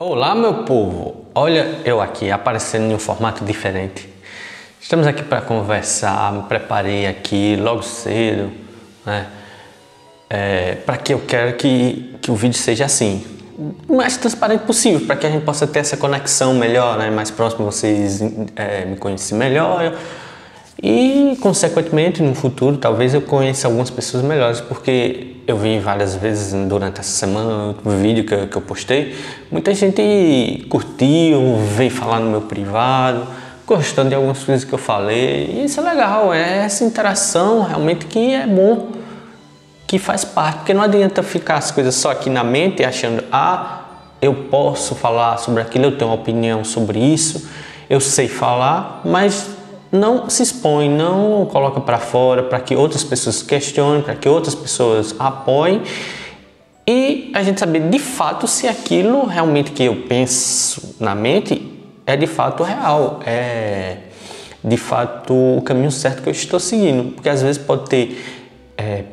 Olá, meu povo! Olha eu aqui aparecendo em um formato diferente. Estamos aqui para conversar, me preparei aqui logo cedo, né? Para que eu quero que o vídeo seja assim, o mais transparente possível, para que a gente possa ter essa conexão melhor, né? Mais próximo, vocês me conhecerem melhor e, consequentemente, no futuro, talvez eu conheça algumas pessoas melhores, porque eu vi várias vezes durante essa semana, no vídeo que eu postei, muita gente curtiu, veio falar no meu privado, gostando de algumas coisas que eu falei, e isso é legal, é essa interação realmente que é bom, que faz parte, porque não adianta ficar as coisas só aqui na mente achando, eu posso falar sobre aquilo, eu tenho uma opinião sobre isso, eu sei falar, mas não se expõe, não coloca para fora para que outras pessoas questionem, para que outras pessoas apoiem e a gente saber de fato se aquilo realmente que eu penso na mente é de fato real, é de fato o caminho certo que eu estou seguindo, porque às vezes pode ter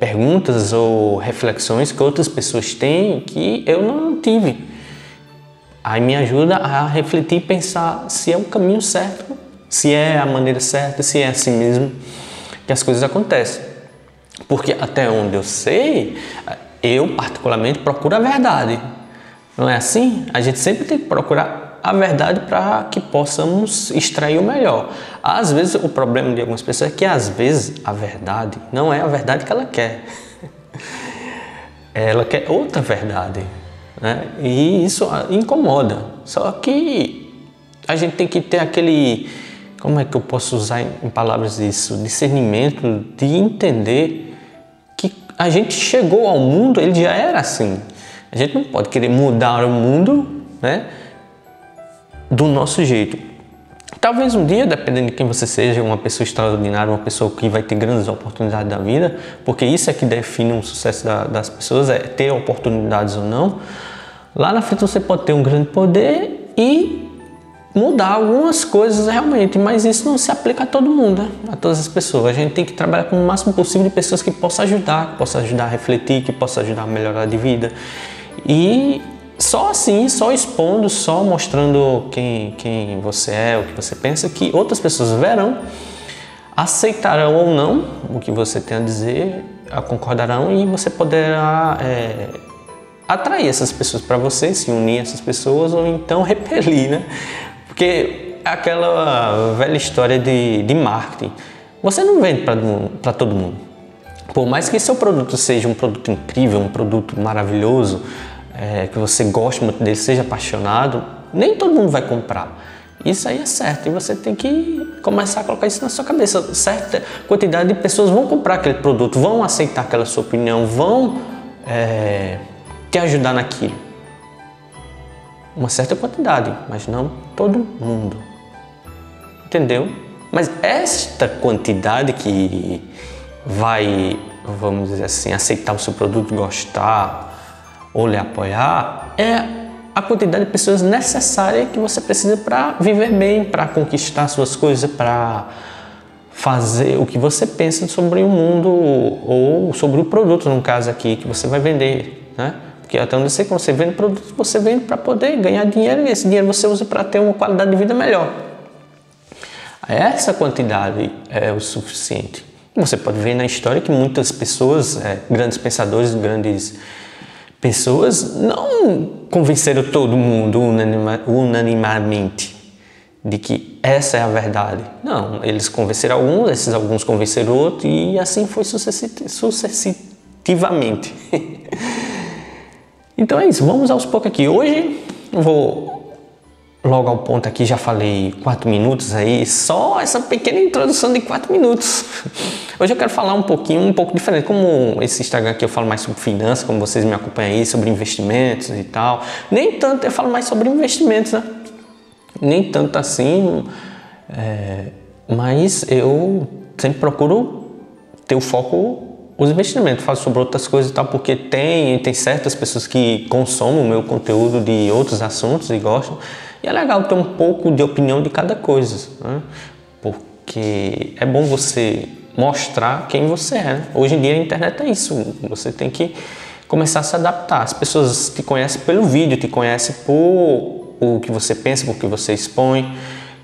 perguntas ou reflexões que outras pessoas têm que eu não tive. Aí me ajuda a refletir e pensar se é o caminho certo, se é a maneira certa, se é assim mesmo que as coisas acontecem. Porque até onde eu sei, eu particularmente procuro a verdade. Não é assim? A gente sempre tem que procurar a verdade para que possamos extrair o melhor. Às vezes o problema de algumas pessoas é que às vezes a verdade não é a verdade que ela quer. Ela quer outra verdade, né? E isso incomoda. Só que a gente tem que ter aquele, como é que eu posso usar em palavras isso? Discernimento de entender que a gente chegou ao mundo, ele já era assim. A gente não pode querer mudar o mundo, né, do nosso jeito. Talvez um dia, dependendo de quem você seja, uma pessoa extraordinária, uma pessoa que vai ter grandes oportunidades da vida, porque isso é que define o sucesso das pessoas, é ter oportunidades ou não. Lá na frente você pode ter um grande poder e mudar algumas coisas realmente, mas isso não se aplica a todo mundo, né? A todas as pessoas. A gente tem que trabalhar com o máximo possível de pessoas que possam ajudar a refletir, que possam ajudar a melhorar de vida. E só assim, só expondo, só mostrando quem você é, o que você pensa, que outras pessoas verão, aceitarão ou não o que você tem a dizer, concordarão e você poderá atrair essas pessoas para você, se unir a essas pessoas ou então repelir, né? Porque aquela velha história de marketing, você não vende para todo mundo. Por mais que seu produto seja um produto incrível, um produto maravilhoso, que você goste muito dele, seja apaixonado, nem todo mundo vai comprar. Isso aí é certo e você tem que começar a colocar isso na sua cabeça. Certa quantidade de pessoas vão comprar aquele produto, vão aceitar aquela sua opinião, vão te ajudar naquilo. Uma certa quantidade, mas não todo mundo. Entendeu? Mas esta quantidade que vai, vamos dizer assim, aceitar o seu produto, gostar ou lhe apoiar, é a quantidade de pessoas necessária que você precisa para viver bem, para conquistar suas coisas, para fazer o que você pensa sobre o mundo ou sobre o produto, no caso aqui, que você vai vender, né? Porque até onde eu sei, quando você vende produto, você vende para poder ganhar dinheiro e esse dinheiro você usa para ter uma qualidade de vida melhor. Essa quantidade é o suficiente. Você pode ver na história que muitas pessoas, grandes pensadores, grandes pessoas, não convenceram todo mundo unanimamente de que essa é a verdade. Não, eles convenceram alguns, esses alguns convenceram outros e assim foi sucessivamente. Então é isso, vamos aos poucos aqui. Hoje eu vou logo ao ponto aqui, já falei 4 minutos aí, só essa pequena introdução de 4 minutos. Hoje eu quero falar um pouco diferente, como esse Instagram aqui eu falo mais sobre finanças, como vocês me acompanham aí, sobre investimentos e tal. Nem tanto, eu falo mais sobre investimentos, né? Nem tanto assim, mas eu sempre procuro ter o foco os investimentos, falo sobre outras coisas e tal, porque tem certas pessoas que consomem o meu conteúdo de outros assuntos e gostam, e é legal ter um pouco de opinião de cada coisa, né? Porque é bom você mostrar quem você é, né? Hoje em dia a internet é isso, você tem que começar a se adaptar. As pessoas te conhecem pelo vídeo, te conhecem por o que você pensa, o que você expõe,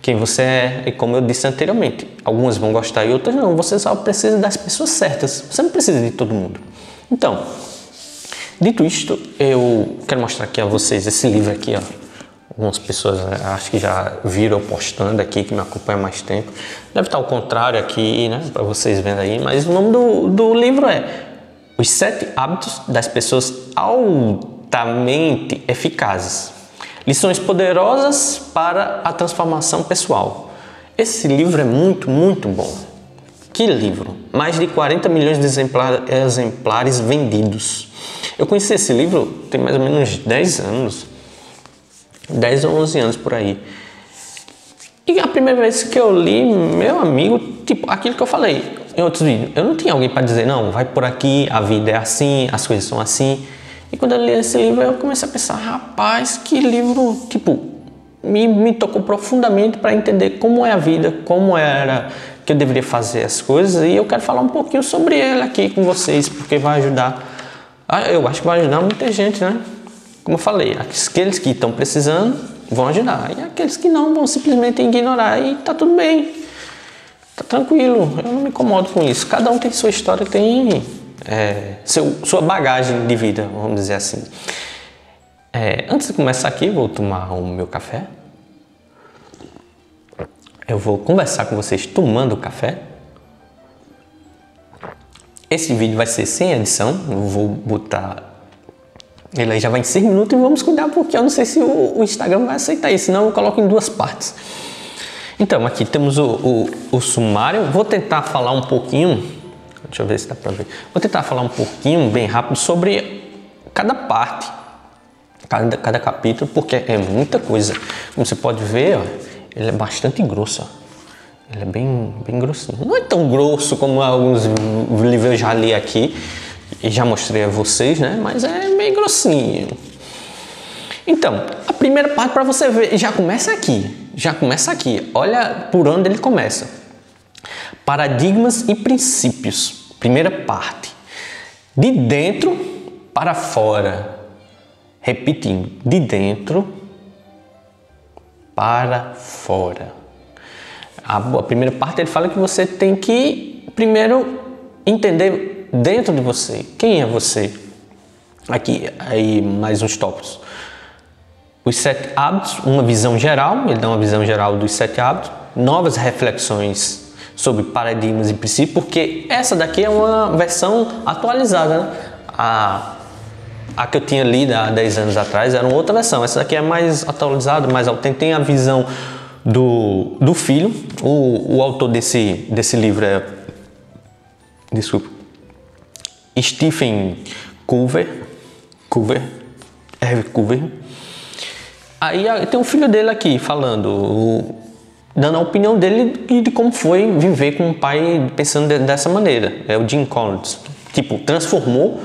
quem você é. E como eu disse anteriormente, algumas vão gostar e outras não. Você só precisa das pessoas certas. Você não precisa de todo mundo. Então, dito isto, eu quero mostrar aqui a vocês esse livro aqui, ó. Algumas pessoas acho que já viram eu postando aqui, que me acompanham há mais tempo. Deve estar ao contrário aqui, né, para vocês verem aí. Mas o nome do livro é Os 7 Hábitos das Pessoas Altamente Eficazes. Lições poderosas para a transformação pessoal. Esse livro é muito, muito bom. Que livro! Mais de 40 milhões de exemplares vendidos. Eu conheci esse livro tem mais ou menos 10 anos. 10 ou 11 anos por aí. E a primeira vez que eu li, meu amigo, tipo, aquilo que eu falei em outros vídeos, eu não tinha alguém para dizer, não, vai por aqui, a vida é assim, as coisas são assim. E quando eu li esse livro, eu comecei a pensar, rapaz, que livro, tipo, me tocou profundamente para entender como é a vida, como era que eu deveria fazer as coisas. E eu quero falar um pouquinho sobre ele aqui com vocês, porque vai ajudar, eu acho que vai ajudar muita gente, né? Como eu falei, aqueles que estão precisando vão ajudar e aqueles que não vão simplesmente ignorar e tá tudo bem, tá tranquilo, eu não me incomodo com isso. Cada um tem sua história, tem sua bagagem de vida, vamos dizer assim. Antes de começar aqui, vou tomar o meu café. Eu vou conversar com vocês tomando café. Esse vídeo vai ser sem edição, eu vou botar... Ele aí já vai em 6 minutos e vamos cuidar porque eu não sei se o Instagram vai aceitar isso, senão eu coloco em 2 partes. Então, aqui temos o sumário. Vou tentar falar um pouquinho, deixa eu ver se dá pra ver. Vou tentar falar um pouquinho, bem rápido, sobre cada parte, cada capítulo, porque é muita coisa. Como você pode ver, ó, ele é bastante grosso, ó. Ele é bem grossinho. Não é tão grosso como alguns livros eu já li aqui e já mostrei a vocês, né? Mas é meio grossinho. Então, a primeira parte para você ver, já começa aqui. Olha por onde ele começa. Paradigmas e princípios. Primeira parte. De dentro para fora. Repetindo, de dentro para fora. A primeira parte ele fala que você tem que primeiro entender dentro de você, quem é você? Aqui, aí mais uns tópicos. Os 7 hábitos, uma visão geral, ele dá uma visão geral dos 7 hábitos, novas reflexões sobre paradigmas e princípios, porque essa daqui é uma versão atualizada, né? A que eu tinha lido há 10 anos atrás era uma outra versão, essa daqui é mais atualizada, mais autêntica, tem a visão do filho, o autor desse livro é... Desculpa. Stephen Covey. Aí tem um filho dele aqui falando, dando a opinião dele de como foi viver com um pai pensando dessa maneira. É o Jim Collins. Tipo, transformou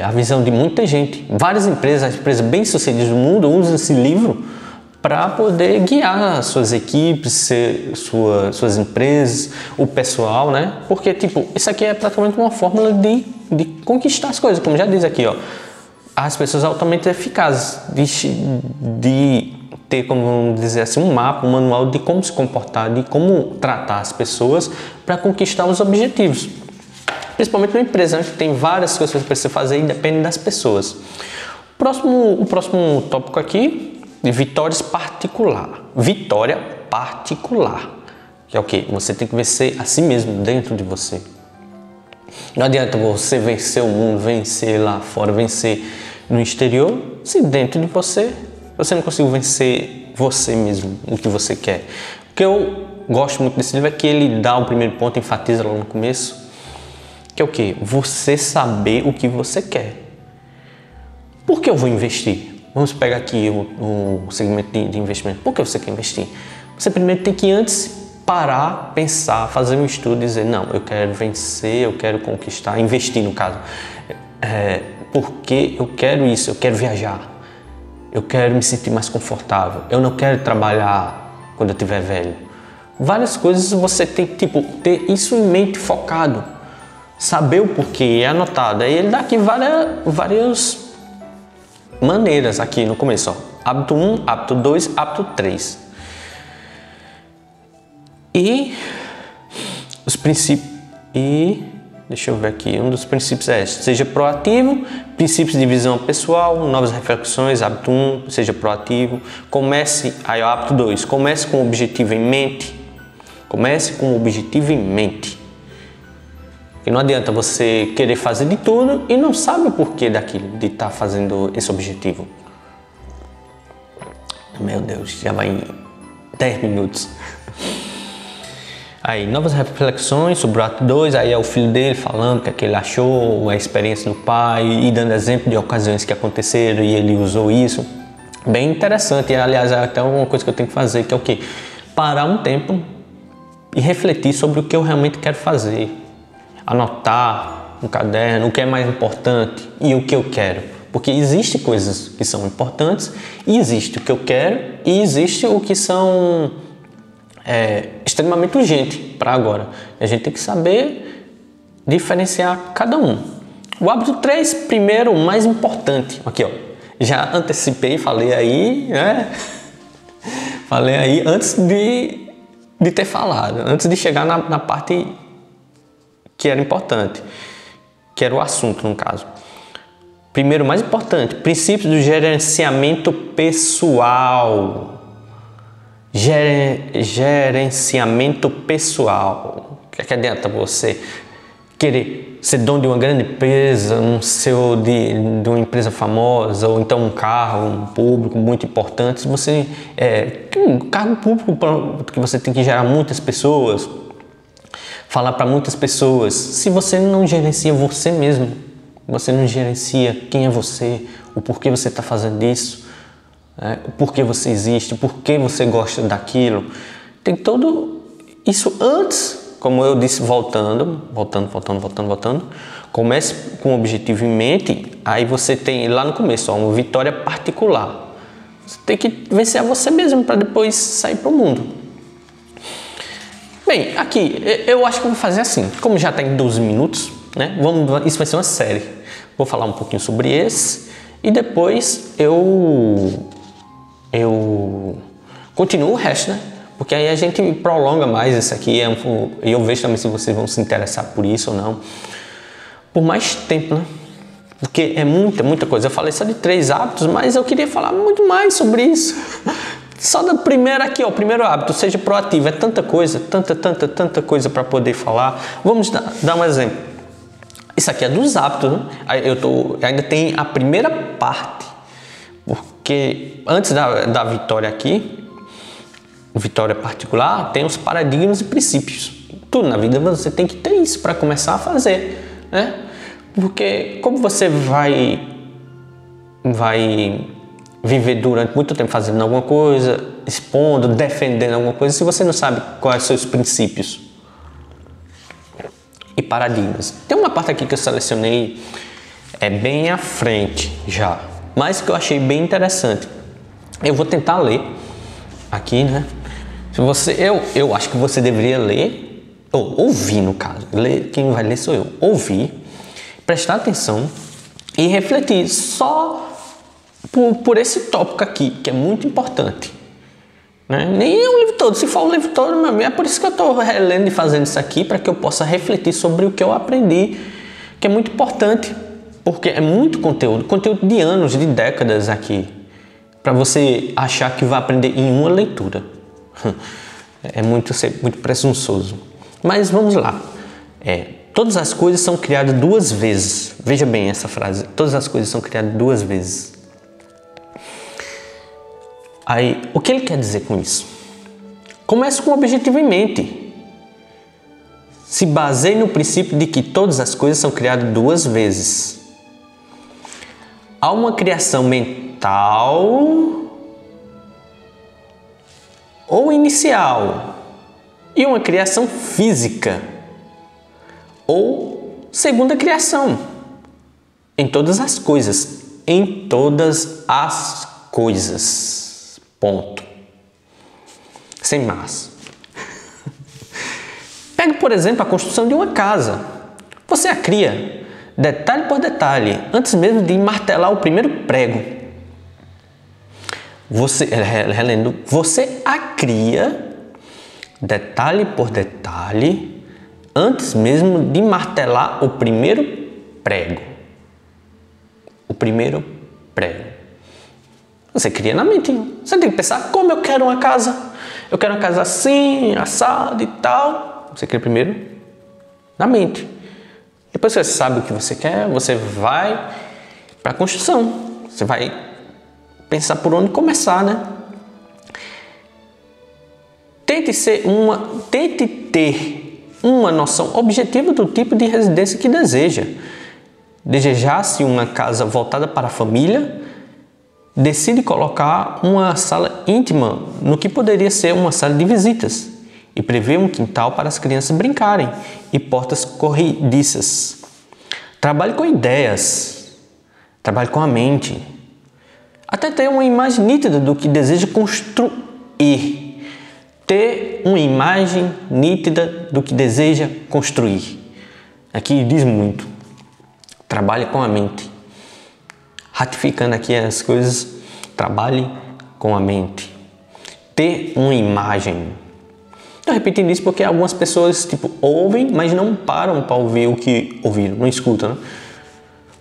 a visão de muita gente. Várias empresas, as empresas bem-sucedidas do mundo usam esse livro para poder guiar suas equipes, suas empresas, o pessoal, né? Porque, tipo, isso aqui é praticamente uma fórmula de conquistar as coisas, como já diz aqui, ó. As pessoas altamente eficazes, de ter, como vamos dizer assim, um mapa, um manual de como se comportar, de como tratar as pessoas para conquistar os objetivos. Principalmente numa empresa, né? Tem várias coisas para você fazer e depende das pessoas. O próximo tópico aqui... Vitória particular, que é o que? Você tem que vencer a si mesmo dentro de você. Não adianta você vencer o mundo, vencer lá fora, vencer no exterior, se dentro de você não conseguir vencer você mesmo, o que você quer. O que eu gosto muito desse livro é que ele dá o primeiro ponto, enfatiza lá no começo, que é o que? Você saber o que você quer. Por que eu vou investir? Vamos pegar aqui o segmento de investimento. Por que você quer investir? Você primeiro tem que antes parar, pensar, fazer um estudo e dizer, não, eu quero vencer, eu quero conquistar, investir no caso. Porque eu quero isso, eu quero viajar, eu quero me sentir mais confortável, eu não quero trabalhar quando eu estiver velho. Várias coisas você tem que ter isso em mente, focado, saber o porquê, é anotado. Aí ele dá aqui várias maneiras aqui no começo, ó. Hábito 1, hábito 2, hábito 3. E os princípios... Deixa eu ver aqui, um dos princípios é esse: seja proativo, princípios de visão pessoal, novas reflexões. Hábito 1, seja proativo. Comece, aí o hábito 2, comece com o objetivo em mente. Comece com o objetivo em mente. E não adianta você querer fazer de tudo e não sabe o porquê daquilo, de estar fazendo esse objetivo. Meu Deus, já vai em 10 minutos. Aí, novas reflexões sobre o ato 2, aí é o filho dele falando o que ele achou, a experiência do pai e dando exemplo de ocasiões que aconteceram e ele usou isso. Bem interessante, e aliás, é até uma coisa que eu tenho que fazer, que é o quê? Parar um tempo e refletir sobre o que eu realmente quero fazer. Anotar no caderno o que é mais importante e o que eu quero. Porque existem coisas que são importantes, e existe o que eu quero, e existe o que são extremamente urgente para agora. A gente tem que saber diferenciar cada um. O hábito 3, primeiro, o mais importante. Aqui, ó, já antecipei, falei aí, né? Falei aí antes de ter falado, antes de chegar na parte que era importante, que era o assunto, no caso. Primeiro, mais importante, princípios do gerenciamento pessoal. Gerenciamento pessoal. O que adianta você querer ser dono de uma grande empresa, de uma empresa famosa, ou então um cargo, um público muito importante, se você um cargo público que você tem que gerar muitas pessoas, falar para muitas pessoas, se você não gerencia você mesmo, você não gerencia quem é você, o porquê você está fazendo isso, o porquê você existe, o porquê você gosta daquilo. Tem todo isso antes, como eu disse, voltando. Comece com o objetivo em mente, aí você tem lá no começo uma vitória particular. Você tem que vencer a você mesmo para depois sair para o mundo. Bem, aqui eu acho que eu vou fazer assim, como já está em 12 minutos, né? Isso vai ser uma série. Vou falar um pouquinho sobre esse e depois eu continuo o resto, né? Porque aí a gente prolonga mais isso aqui e eu vejo também se vocês vão se interessar por isso ou não. Por mais tempo, né? Porque é muita coisa. Eu falei só de 3 hábitos, mas eu queria falar muito mais sobre isso. Só da primeira aqui, ó, o primeiro hábito, seja proativo. É tanta coisa, tanta coisa para poder falar. Vamos dar um exemplo. Isso aqui é dos hábitos, né? Ainda tem a primeira parte. Porque antes da vitória aqui, vitória particular, tem os paradigmas e princípios. Tudo na vida você tem que ter isso para começar a fazer, né? Porque como você vai viver durante muito tempo fazendo alguma coisa, expondo, defendendo alguma coisa, se você não sabe quais são os seus princípios e paradigmas. Tem uma parte aqui que eu selecionei, bem à frente já, mas que eu achei bem interessante. Eu vou tentar ler aqui, né? Eu acho que você deveria ler, ou ouvir no caso. Quem vai ler sou eu. Ouvir, prestar atenção e refletir só por esse tópico aqui, que é muito importante. Né? Nem é o livro todo. Se for o livro todo, meu amigo, é por isso que eu estou relendo e fazendo isso aqui, para que eu possa refletir sobre o que eu aprendi, que é muito importante. Porque é muito conteúdo de anos, de décadas aqui, para você achar que vai aprender em uma leitura. É muito presunçoso. Mas vamos lá. Todas as coisas são criadas 2 vezes. Veja bem essa frase. Todas as coisas são criadas 2 vezes. Aí, o que ele quer dizer com isso? Comece com o objetivo em mente. Se baseie no princípio de que todas as coisas são criadas 2 vezes. Há uma criação mental ou inicial e uma criação física ou segunda criação. Em todas as coisas. Em todas as coisas. Ponto. Sem mais. Pegue, por exemplo, a construção de uma casa. Você a cria detalhe por detalhe, antes mesmo de martelar o primeiro prego. relendo, você a cria detalhe por detalhe antes mesmo de martelar o primeiro prego. O primeiro prego. Você cria na mente. Você tem que pensar como eu quero uma casa. Eu quero uma casa assim, assada e tal. Você cria primeiro na mente. Depois que você sabe o que você quer, você vai para a construção. Você vai pensar por onde começar, né? Tente ter uma noção objetiva do tipo de residência que deseja. Desejar-se uma casa voltada para a família, decide colocar uma sala íntima no que poderia ser uma sala de visitas e prevê um quintal para as crianças brincarem e portas corrediças. Trabalhe com ideias, trabalhe com a mente, até ter uma imagem nítida do que deseja construir. Ter uma imagem nítida do que deseja construir. Aqui diz muito. Trabalhe com a mente. Ratificando aqui as coisas, trabalhe com a mente. Ter uma imagem. Estou repetindo isso porque algumas pessoas ouvem, mas não param para ouvir o que ouviram, não escutam, né?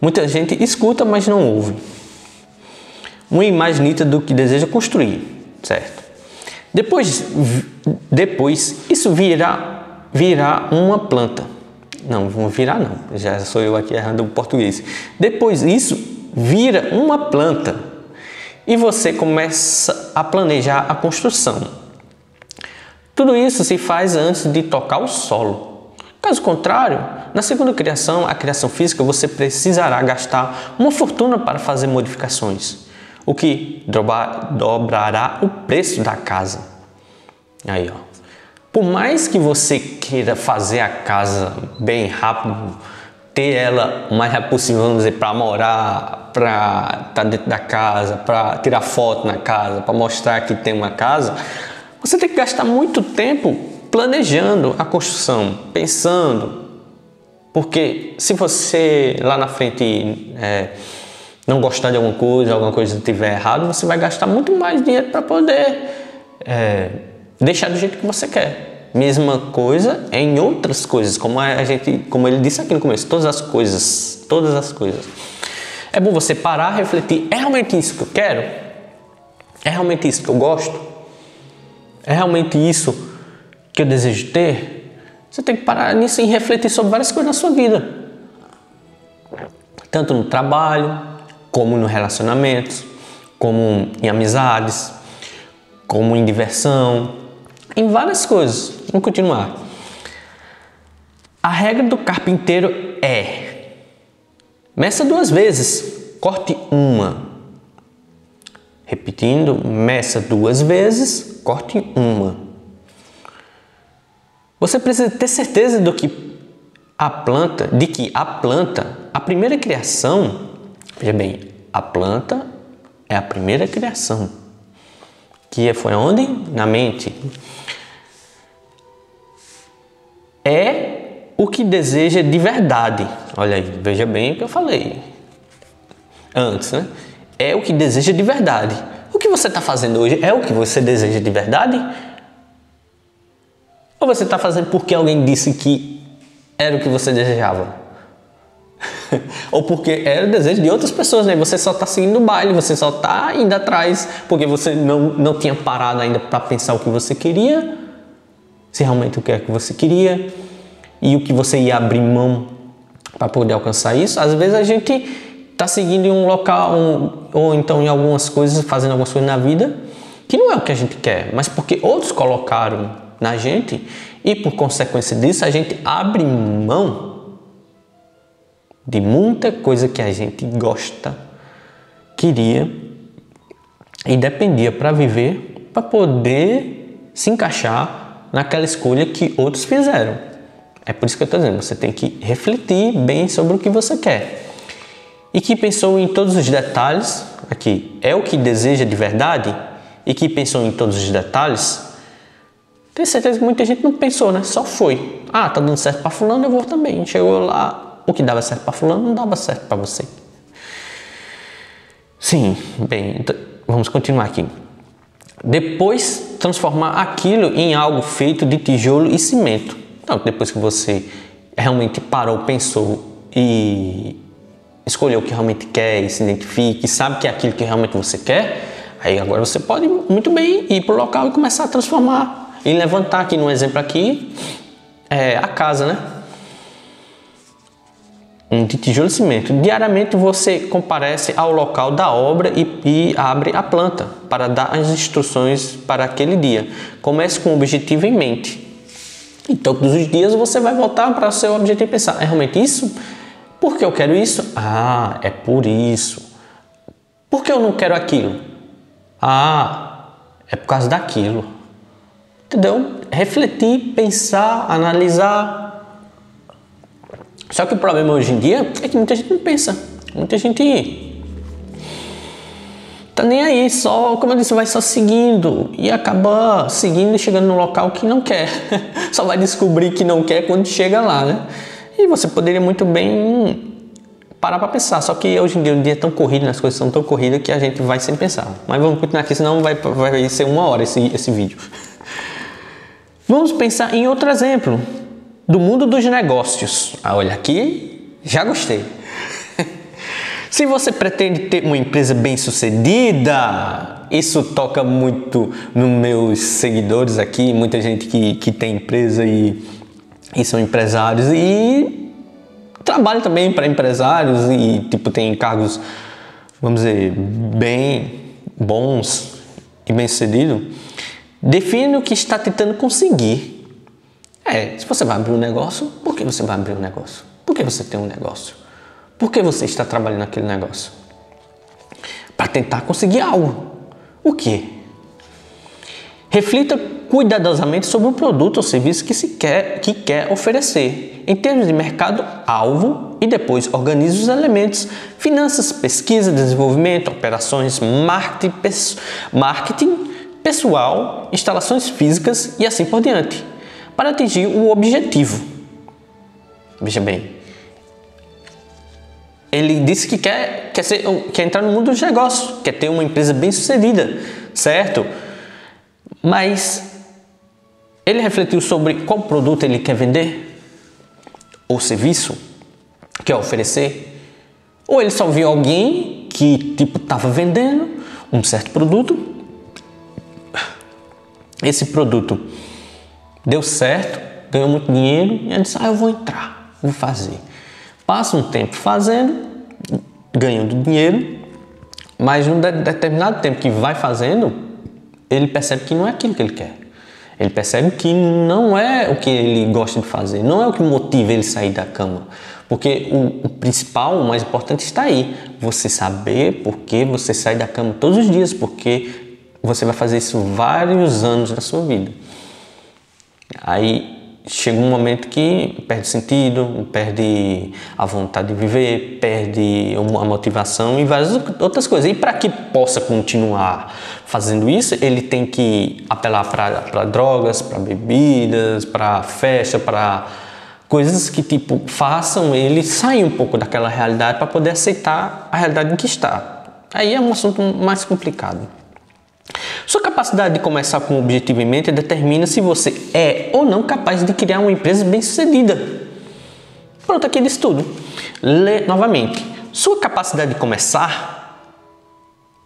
Muita gente escuta, mas não ouve. Uma imagem nítida do que deseja construir, certo? Depois isso virá uma planta. Não, vão virar não, já sou eu aqui errando o português. Depois isso vira uma planta e você começa a planejar a construção. Tudo isso se faz antes de tocar o solo. Caso contrário, na segunda criação, a criação física, você precisará gastar uma fortuna para fazer modificações, o que dobrará o preço da casa. Aí, ó. Por mais que você queira fazer a casa bem rápido, ter ela o mais rápido possível, vamos dizer, para morar, para estar dentro da casa, para tirar foto na casa, para mostrar que tem uma casa, você tem que gastar muito tempo planejando a construção, pensando. Porque se você lá na frente não gostar de alguma coisa estiver errado, você vai gastar muito mais dinheiro para poder deixar do jeito que você quer. Mesma coisa em outras coisas, como ele disse aqui no começo, todas as coisas. É bom você parar, refletir, é realmente isso que eu quero? É realmente isso que eu gosto? É realmente isso que eu desejo ter? Você tem que parar nisso e refletir sobre várias coisas na sua vida. Tanto no trabalho, como no relacionamentos, como em amizades, como em diversão, em várias coisas. Vamos continuar. A regra do carpinteiro é: meça 2 vezes, corte uma. Repetindo, meça 2 vezes, corte uma. Você precisa ter certeza de que a planta, a primeira criação, veja bem, a planta é a primeira criação. Que foi onde? Na mente. É o que deseja de verdade. Olha aí, veja bem o que eu falei antes, né? É o que deseja de verdade. O que você está fazendo hoje é o que você deseja de verdade? Ou você está fazendo porque alguém disse que era o que você desejava? Ou porque era o desejo de outras pessoas, né? Você só está seguindo o baile, você só está indo atrás porque você não tinha parado ainda para pensar o que você queria, se realmente o que é que você queria e o que você ia abrir mão para poder alcançar isso. Às vezes a gente está seguindo em um local ou então em algumas coisas, fazendo algumas coisas na vida que não é o que a gente quer, mas porque outros colocaram na gente e por consequência disso a gente abre mão de muita coisa que a gente gosta, queria e dependia para viver, para poder se encaixar naquela escolha que outros fizeram. É por isso que eu estou dizendo, você tem que refletir bem sobre o que você quer. E que pensou em todos os detalhes, aqui, é o que deseja de verdade? E que pensou em todos os detalhes? Tenho certeza que muita gente não pensou, né? Só foi. Ah, tá dando certo para fulano, eu vou também. Chegou lá, o que dava certo para fulano não dava certo para você. Sim, bem, vamos continuar aqui. Depois, transformar aquilo em algo feito de tijolo e cimento. Então, depois que você realmente parou, pensou e escolheu o que realmente quer e se identifique, sabe que é aquilo que realmente você quer, aí agora você pode muito bem ir para o local e começar a transformar e levantar. Aqui no exemplo aqui, a casa, né? De tijolo e cimento. Diariamente você comparece ao local da obra e abre a planta para dar as instruções para aquele dia. Comece com o objetivo em mente. Então, todos os dias você vai voltar para o seu objetivo e pensar: é realmente isso? Por que eu quero isso? Ah, é por isso. Por que eu não quero aquilo? Ah, é por causa daquilo. Entendeu? Refletir, pensar, analisar. Só que o problema hoje em dia é que muita gente não pensa. Muita gente tá nem aí, só, como eu disse, vai só seguindo e acaba seguindo e chegando no local que não quer. Só vai descobrir que não quer quando chega lá, né? E você poderia muito bem parar para pensar. Só que hoje em dia o dia é tão corrido, as coisas são tão corridas que a gente vai sem pensar. Mas vamos continuar aqui, senão vai ser 1 hora esse vídeo. Vamos pensar em outro exemplo. Do mundo dos negócios. Olha aqui, já gostei. Se você pretende ter uma empresa bem-sucedida, isso toca muito nos meus seguidores aqui, muita gente que tem empresa e são empresários e trabalham também para empresários e tem cargos, vamos dizer, bem bons e bem-sucedidos. Define o que está tentando conseguir. Se você vai abrir um negócio, por que você vai abrir um negócio? Por que você tem um negócio? Por que você está trabalhando naquele negócio? Para tentar conseguir algo. O quê? Reflita cuidadosamente sobre o produto ou serviço que quer oferecer, em termos de mercado-alvo, e depois organize os elementos: finanças, pesquisa, desenvolvimento, operações, marketing pessoal, instalações físicas e assim por diante, para atingir o objetivo. Veja bem, ele disse que quer entrar no mundo dos negócios, quer ter uma empresa bem sucedida, certo? Mas ele refletiu sobre qual produto ele quer vender? Ou serviço quer oferecer? Ou ele só viu alguém que estava vendendo um certo produto, esse produto deu certo, ganhou muito dinheiro e ele disse: eu vou entrar, vou fazer. Passa um tempo fazendo, ganhando dinheiro, mas num determinado tempo que vai fazendo, ele percebe que não é aquilo que ele quer. Ele percebe que não é o que ele gosta de fazer, não é o que motiva ele a sair da cama. Porque o principal, o mais importante está aí. Você saber por que você sai da cama todos os dias, porque você vai fazer isso vários anos da sua vida. Aí chega um momento que perde sentido, perde a vontade de viver, perde a motivação e várias outras coisas. E para que possa continuar fazendo isso, ele tem que apelar para drogas, para bebidas, para festa, para coisas que façam ele sair um pouco daquela realidade para poder aceitar a realidade em que está. Aí é um assunto mais complicado. Sua capacidade de começar com um objetivo em mente determina se você é ou não capaz de criar uma empresa bem-sucedida. Pronto, aqui diz tudo. Lê novamente. Sua capacidade de começar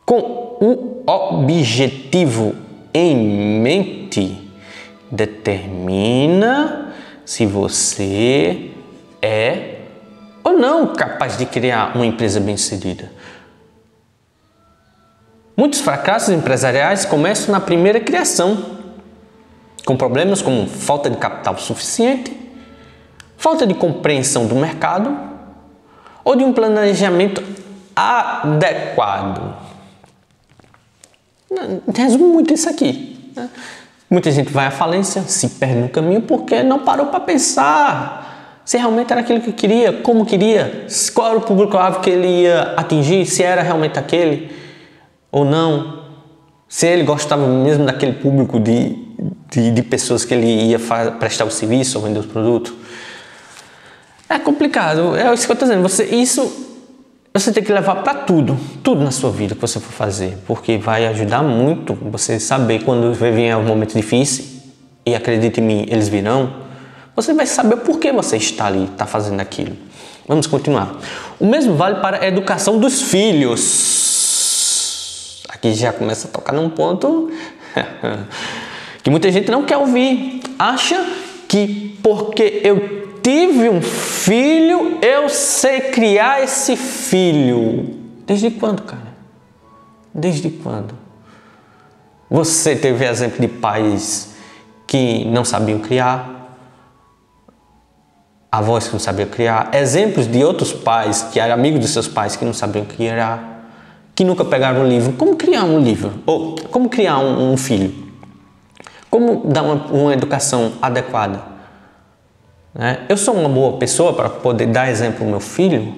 com o objetivo em mente determina se você é ou não capaz de criar uma empresa bem-sucedida. Muitos fracassos empresariais começam na primeira criação, com problemas como falta de capital suficiente, falta de compreensão do mercado ou de um planejamento adequado. Resumo muito isso aqui. Muita gente vai à falência, se perde no caminho porque não parou para pensar se realmente era aquilo que queria, como queria, qual era o público-alvo que ele ia atingir, se era realmente aquele ou não, se ele gostava mesmo daquele público de pessoas que ele ia prestar o serviço ou vender os produtos. É complicado, é isso que eu estou dizendo. Isso você tem que levar para tudo na sua vida que você for fazer, porque vai ajudar muito você saber quando vier um momento difícil, e acredite em mim, eles virão, você vai saber por que você está ali, está fazendo aquilo. Vamos continuar. O mesmo vale para a educação dos filhos. Aqui já começa a tocar num ponto que muita gente não quer ouvir. Acha que porque eu tive um filho, eu sei criar esse filho. Desde quando, cara? Desde quando? Você teve exemplo de pais que não sabiam criar, avós que não sabiam criar, exemplos de outros pais que eram amigos dos seus pais que não sabiam criar, que nunca pegaram um livro. Como criar um livro? Ou como criar um filho? Como dar uma educação adequada? Eu sou uma boa pessoa para poder dar exemplo ao meu filho?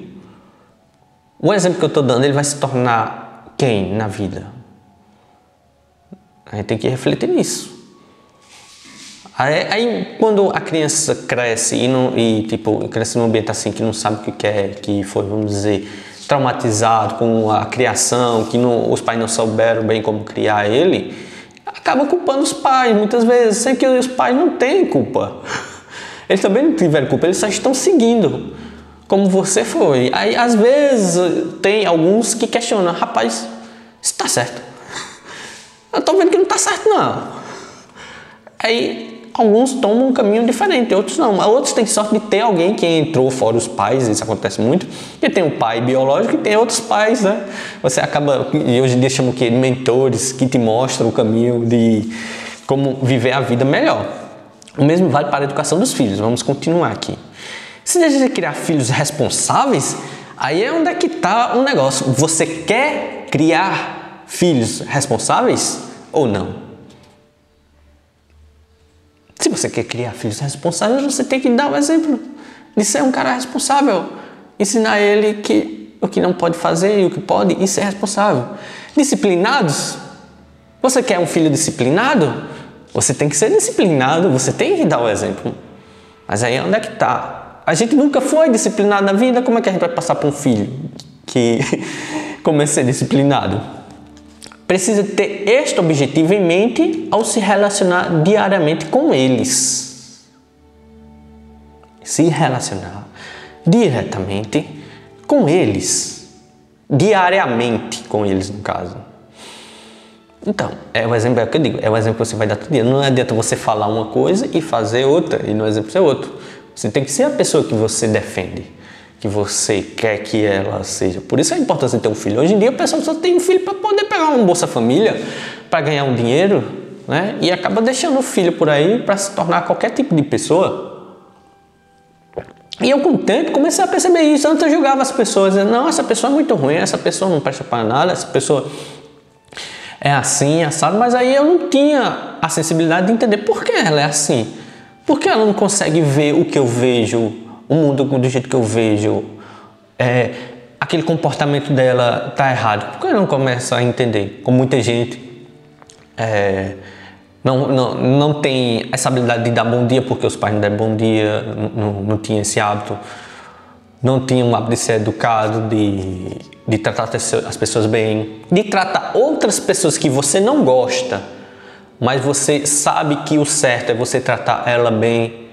O exemplo que eu estou dando, ele vai se tornar quem na vida? A gente tem que refletir nisso. Aí quando a criança cresce cresce num ambiente assim que não sabe o que quer, que foi, vamos dizer, traumatizado com a criação, que os pais não souberam bem como criar ele, acaba culpando os pais muitas vezes, sem que os pais não têm culpa. Eles também não tiveram culpa, eles só estão seguindo como você foi. Aí às vezes tem alguns que questionam, rapaz, isso está certo? Eu estou vendo que não está certo não. Aí alguns tomam um caminho diferente, outros não. Outros têm sorte de ter alguém que entrou fora os pais, isso acontece muito, e tem um pai biológico e tem outros pais, né? Você acaba, e hoje em dia chamam de mentores, que te mostram o caminho de como viver a vida melhor. O mesmo vale para a educação dos filhos. Vamos continuar aqui. Se deseja criar filhos responsáveis, aí é onde é que está o negócio. Você quer criar filhos responsáveis ou não? Se você quer criar filhos responsáveis, você tem que dar o exemplo de ser um cara responsável. Ensinar ele o que não pode fazer e o que pode e ser responsável. Disciplinados? Você quer um filho disciplinado? Você tem que ser disciplinado, você tem que dar o exemplo. Mas aí onde é que está? A gente nunca foi disciplinado na vida, como é que a gente vai passar para um filho que comece a ser disciplinado? Precisa ter este objetivo em mente ao se relacionar diariamente com eles. Se relacionar diretamente com eles. Diariamente com eles, no caso. Então, é o exemplo que eu digo, é o exemplo que você vai dar todo dia. Não adianta você falar uma coisa e fazer outra, e no exemplo ser outro. Você tem que ser a pessoa que você defende, que você quer que ela seja. Por isso é importante ter um filho. Hoje em dia a pessoa só tem um filho para poder pegar uma Bolsa Família, para ganhar um dinheiro, né? E acaba deixando o filho por aí para se tornar qualquer tipo de pessoa. E eu, com o tempo, comecei a perceber isso. Antes eu julgava as pessoas, dizendo, não, essa pessoa é muito ruim, essa pessoa não presta para nada, essa pessoa é assim, assado. Mas aí eu não tinha a sensibilidade de entender por que ela é assim. Por que ela não consegue ver o que eu vejo, o mundo do jeito que eu vejo, aquele comportamento dela está errado? Por que ela não começa a entender? Como muita gente não tem essa habilidade de dar bom dia porque os pais não deram bom dia, não tinha esse hábito, não tinha um hábito de ser educado, de tratar as pessoas bem, de tratar outras pessoas que você não gosta, mas você sabe que o certo é você tratar ela bem,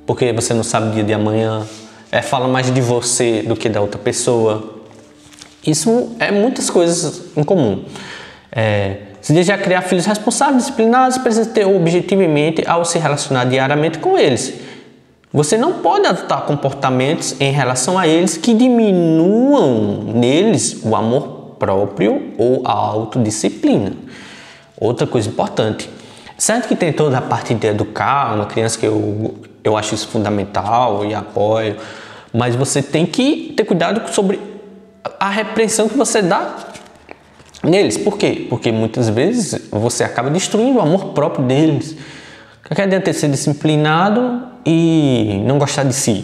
porque você não sabe o dia de amanhã, fala mais de você do que da outra pessoa. Isso é muitas coisas em comum. Se desejar criar filhos responsáveis, disciplinados, precisa ter o objetivo em mente ao se relacionar diariamente com eles. Você não pode adotar comportamentos em relação a eles que diminuam neles o amor próprio ou a autodisciplina. Outra coisa importante, certo que tem toda a parte de educar uma criança, que eu acho isso fundamental e apoio, mas você tem que ter cuidado sobre a repreensão que você dá neles. Por quê? Porque muitas vezes você acaba destruindo o amor próprio deles. Que adianta ser disciplinado e não gostar de si?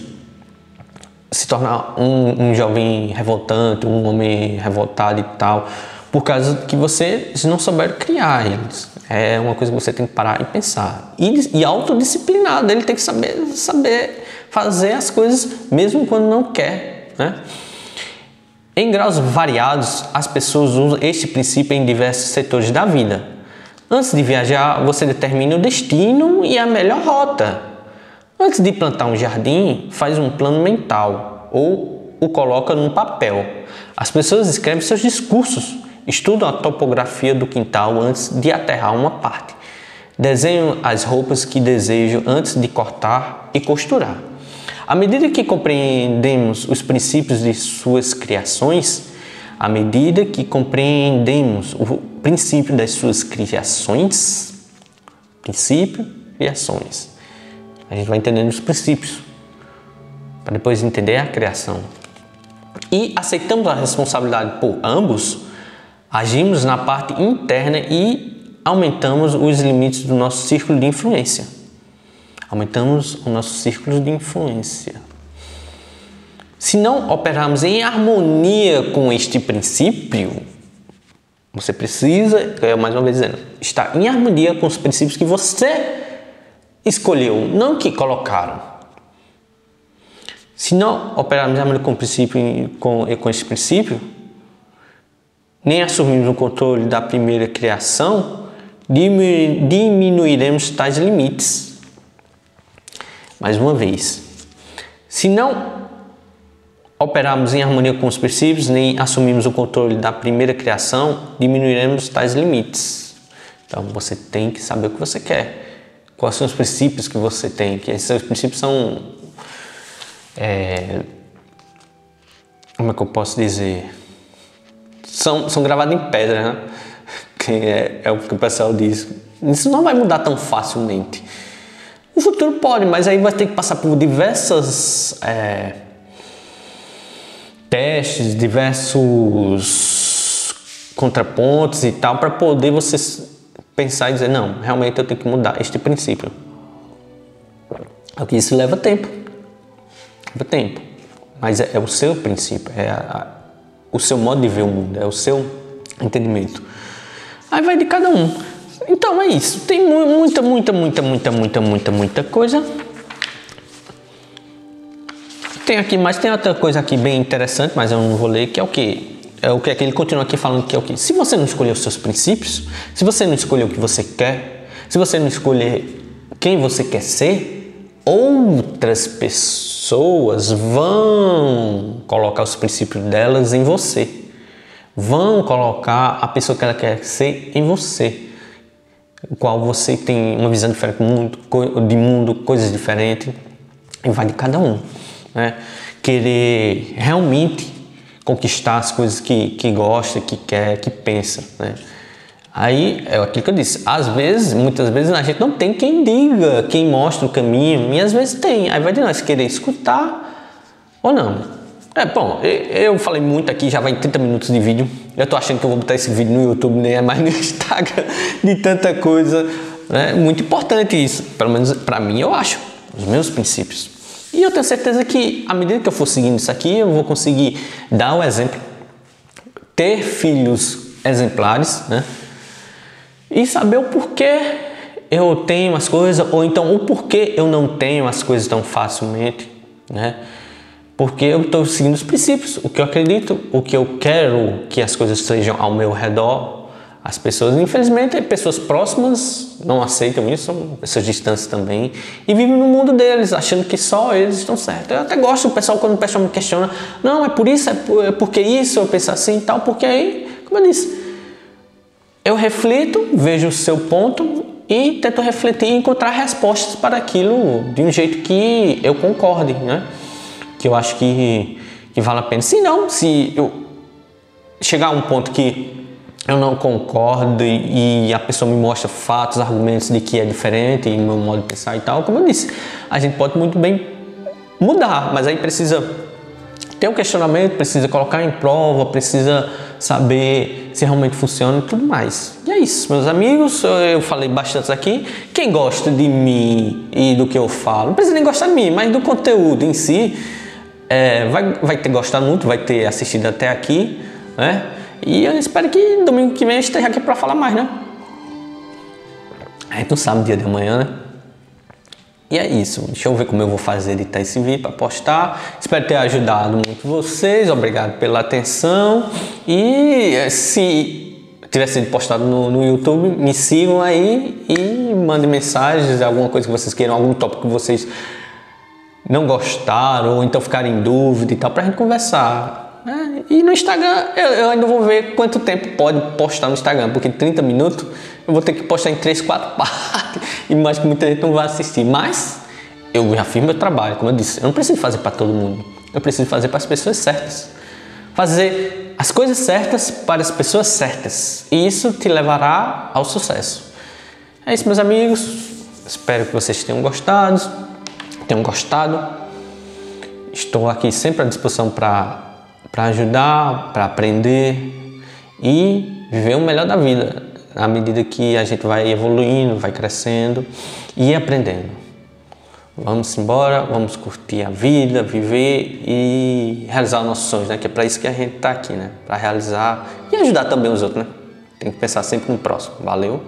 Se tornar um jovem revoltante, um homem revoltado e tal, por causa que você não souber criar eles. É uma coisa que você tem que parar e pensar. E autodisciplinado, ele tem que saber fazer as coisas mesmo quando não quer, né? Em graus variados, as pessoas usam este princípio em diversos setores da vida. Antes de viajar, você determina o destino e a melhor rota. Antes de plantar um jardim, faz um plano mental ou o coloca num papel. As pessoas escrevem seus discursos, estudam a topografia do quintal antes de aterrar uma parte. Desenham as roupas que desejam antes de cortar e costurar. À medida que compreendemos os princípios de suas criações, à medida que compreendemos o princípio das suas criações, a gente vai entendendo os princípios, para depois entender a criação. E aceitamos a responsabilidade por ambos, agimos na parte interna e aumentamos os limites do nosso círculo de influência. Se não operarmos em harmonia com este princípio, você precisa, mais uma vez dizendo, estar em harmonia com os princípios que você escolheu, não que colocaram. Se não operarmos em harmonia com o princípio, com este princípio, nem assumirmos o controle da primeira criação, diminuiremos tais limites. Mais uma vez, se não operarmos em harmonia com os princípios, nem assumirmos o controle da primeira criação, diminuiremos tais limites. Então, você tem que saber o que você quer. Quais são os princípios que você tem? Que esses princípios são... como é que eu posso dizer? São gravados em pedra, né? Que é o que o pessoal diz. Isso não vai mudar tão facilmente. O futuro pode, mas aí vai ter que passar por diversas testes, diversos contrapontos e tal, para poder você pensar e dizer, não, realmente eu tenho que mudar este princípio. Porque isso leva tempo. Mas é o seu princípio, o seu modo de ver o mundo, é o seu entendimento. Aí vai de cada um. Então é isso, tem muita coisa. Tem aqui, mas tem outra coisa aqui bem interessante, mas eu não vou ler, que é o que? É o que ele continua aqui falando, que é o que? Se você não escolher os seus princípios, se você não escolher o que você quer, se você não escolher quem você quer ser, outras pessoas vão colocar os princípios delas em você. Vão colocar a pessoa que ela quer ser em você. O qual você tem uma visão diferente de mundo, coisas diferentes, e vai de cada um, né? Querer realmente conquistar as coisas que gosta, que quer, que pensa, né? Aí é aquilo que eu disse, muitas vezes a gente não tem quem diga, quem mostra o caminho, e às vezes tem, aí vai de nós querer escutar ou não. Bom, eu falei muito aqui, já vai em 30 minutos de vídeo. Eu tô achando que eu vou botar esse vídeo no YouTube, nem é mais no Instagram, de tanta coisa. É muito importante isso, pelo menos para mim, eu acho, os meus princípios. E eu tenho certeza que, à medida que eu for seguindo isso aqui, eu vou conseguir dar o exemplo, ter filhos exemplares, né? E saber o porquê eu tenho as coisas, ou então o porquê eu não tenho as coisas tão facilmente, né? Porque eu estou seguindo os princípios, o que eu acredito, o que eu quero que as coisas sejam ao meu redor. As pessoas, infelizmente, pessoas próximas não aceitam isso, são pessoas distantes também, e vivem no mundo deles, achando que só eles estão certos. Eu até gosto do pessoal, quando o pessoal me questiona, não, é por isso, é porque isso, eu penso assim e tal, porque aí, como eu disse, eu reflito, vejo o seu ponto e tento refletir e encontrar respostas para aquilo de um jeito que eu concorde, né? Que eu acho que vale a pena. Se não, se eu chegar a um ponto que eu não concordo e a pessoa me mostra fatos, argumentos de que é diferente e meu modo de pensar e tal, como eu disse, a gente pode muito bem mudar, mas aí precisa ter um questionamento, precisa colocar em prova, precisa saber se realmente funciona e tudo mais. E é isso, meus amigos, eu falei bastante aqui. Quem gosta de mim e do que eu falo, não precisa nem gostar de mim, mas do conteúdo em si, vai ter gostado muito, vai ter assistido até aqui, né? E eu espero que domingo que vem eu esteja aqui para falar mais, né? A gente não sabe o dia de amanhã, né? E é isso, deixa eu ver como eu vou fazer editar esse vídeo para postar. Espero ter ajudado muito vocês, obrigado pela atenção. E se tiver sido postado no YouTube, me sigam aí e mandem mensagens, alguma coisa que vocês queiram, algum tópico que vocês não gostaram, ou então ficarem em dúvida e tal, pra gente conversar. E no Instagram, eu ainda vou ver quanto tempo pode postar no Instagram, porque 30 minutos eu vou ter que postar em 3, 4 partes, e mais que muita gente não vai assistir. Mas eu já fiz meu trabalho, como eu disse, eu não preciso fazer para todo mundo, eu preciso fazer para as pessoas certas. Fazer as coisas certas para as pessoas certas, e isso te levará ao sucesso. É isso, meus amigos, espero que vocês tenham gostado. Estou aqui sempre à disposição para ajudar, para aprender e viver o melhor da vida, à medida que a gente vai evoluindo, vai crescendo e aprendendo. Vamos embora, vamos curtir a vida, viver e realizar os nossos sonhos, né? Que é para isso que a gente está aqui, né? Para realizar e ajudar também os outros, né? Tem que pensar sempre no próximo. Valeu!